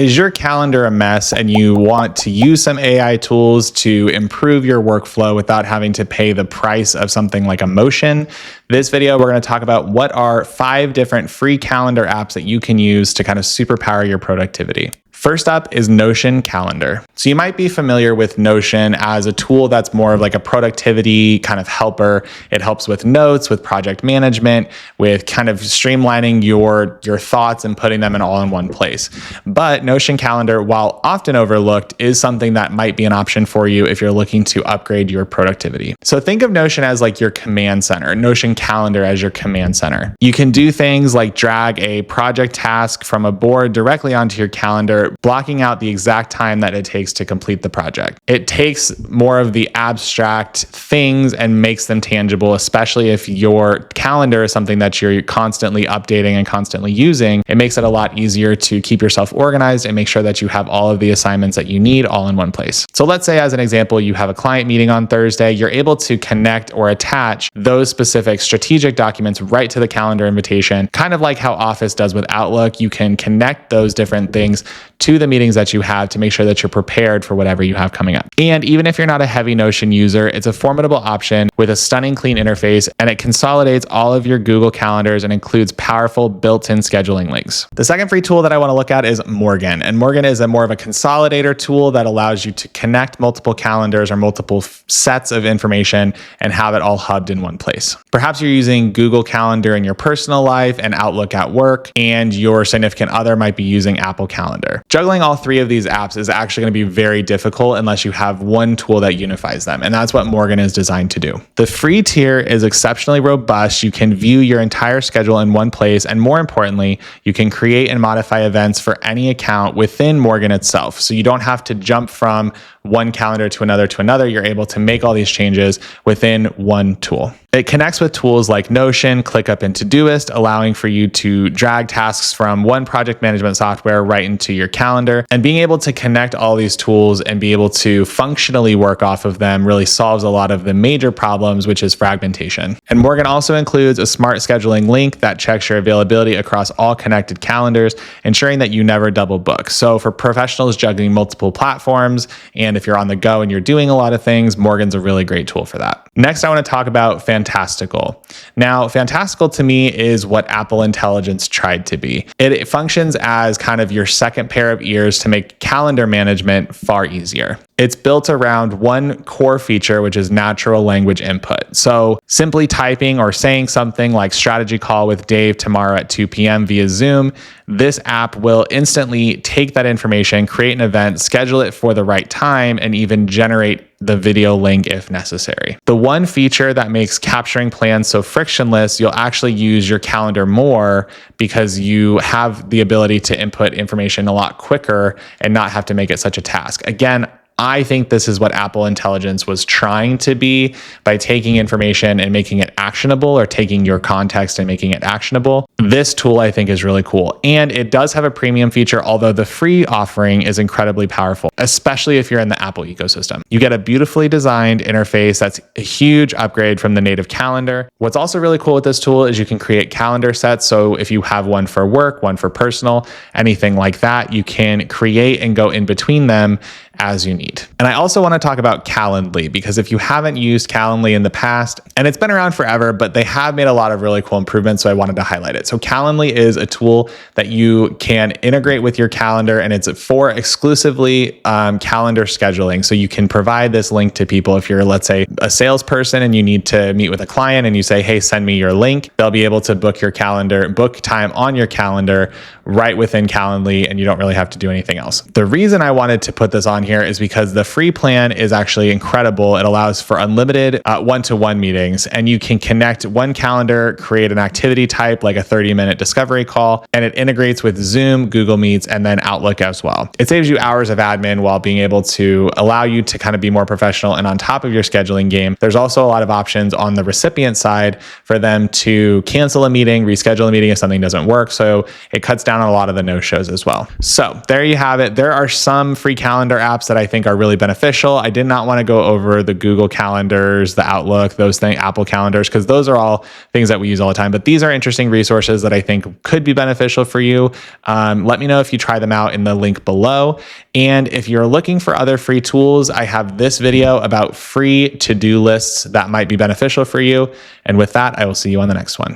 Is your calendar a mess and you want to use some AI tools to improve your workflow without having to pay the price of something like a Motion? This video, we're going to talk about what are 5 different free calendar apps that you can use to kind of superpower your productivity. First up is Notion Calendar. So you might be familiar with Notion as a tool that's more of like a productivity kind of helper. It helps with notes, with project management, with kind of streamlining your thoughts and putting them all in one place. But Notion Calendar, while often overlooked, is something that might be an option for you if you're looking to upgrade your productivity. So think of Notion as like your command center, Notion Calendar as your command center. You can do things like drag a project task from a board directly onto your calendar, blocking out the exact time that it takes to complete the project. It takes more of the abstract things and makes them tangible, especially if your calendar is something that you're constantly updating and constantly using. It makes it a lot easier to keep yourself organized and make sure that you have all of the assignments that you need all in one place. So let's say, as an example, you have a client meeting on Thursday, you're able to connect or attach those specific strategic documents right to the calendar invitation, kind of like how Office does with Outlook. You can connect those different things to the meetings that you have to make sure that you're prepared for whatever you have coming up. And even if you're not a heavy Notion user, it's a formidable option with a stunning clean interface, and it consolidates all of your Google calendars and includes powerful built-in scheduling links. The second free tool that I want to look at is Morgen. And Morgen is more of a consolidator tool that allows you to connect multiple calendars or multiple sets of information and have it all hubbed in one place. Perhaps you're using Google Calendar in your personal life and Outlook at work, and your significant other might be using Apple Calendar. Juggling all 3 of these apps is actually going to be very difficult unless you have one tool that unifies them, and that's what Morgen is designed to do. The free tier is exceptionally robust. You can view your entire schedule in one place, and more importantly, you can create and modify events for any account within Morgen itself. So you don't have to jump from one calendar to another. You're able to make all these changes within one tool. It connects with tools like Notion, ClickUp, and Todoist, allowing for you to drag tasks from one project management software right into your calendar. And being able to connect all these tools and be able to functionally work off of them really solves a lot of the major problems, which is fragmentation. And Morgen also includes a smart scheduling link that checks your availability across all connected calendars, ensuring that you never double book. So for professionals juggling multiple platforms, and if you're on the go and you're doing a lot of things, Morgen's a really great tool for that. Next, I want to talk about Fantastical. Now, Fantastical to me is what Apple Intelligence tried to be. It functions as kind of your second pair of ears to make calendar management far easier. It's built around one core feature, which is natural language input. So simply typing or saying something like strategy call with Dave tomorrow at 2 p.m. via Zoom, this app will instantly take that information, create an event, schedule it for the right time, and even generate the video link if necessary. The one feature that makes capturing plans so frictionless, you'll actually use your calendar more because you have the ability to input information a lot quicker and not have to make it such a task. Again, I think this is what Apple Intelligence was trying to be by taking information and making it actionable, or taking your context and making it actionable. This tool I think is really cool. And it does have a premium feature, although the free offering is incredibly powerful, especially if you're in the Apple ecosystem. You get a beautifully designed interface that's a huge upgrade from the native calendar. What's also really cool with this tool is you can create calendar sets. So if you have one for work, one for personal, anything like that, you can create and go in between them as you need. And I also want to talk about Calendly, because if you haven't used Calendly in the past, and it's been around forever, but they have made a lot of really cool improvements, so I wanted to highlight it. So Calendly is a tool that you can integrate with your calendar, and it's for exclusively calendar scheduling. So you can provide this link to people. If you're, let's say, a salesperson and you need to meet with a client and you say, hey, send me your link, they'll be able to book time on your calendar right within Calendly, and you don't really have to do anything else. The reason I wanted to put this on here is because the free plan is actually incredible. It allows for unlimited one-to-one meetings, and you can connect one calendar, create an activity type like a 30-minute discovery call, and it integrates with Zoom, Google Meets, and then Outlook as well. It saves you hours of admin while being able to allow you to kind of be more professional and on top of your scheduling game. There's also a lot of options on the recipient side for them to cancel a meeting, reschedule a meeting if something doesn't work. So it cuts down on a lot of the no-shows as well. So there you have it. There are some free calendar apps apps that I think are really beneficial. I did not want to go over the Google calendars, the Outlook, those things, Apple calendars, because those are all things that we use all the time. But these are interesting resources that I think could be beneficial for you. Let me know if you try them out in the link below. And if you're looking for other free tools, I have this video about free to-do lists that might be beneficial for you. And with that, I will see you on the next one.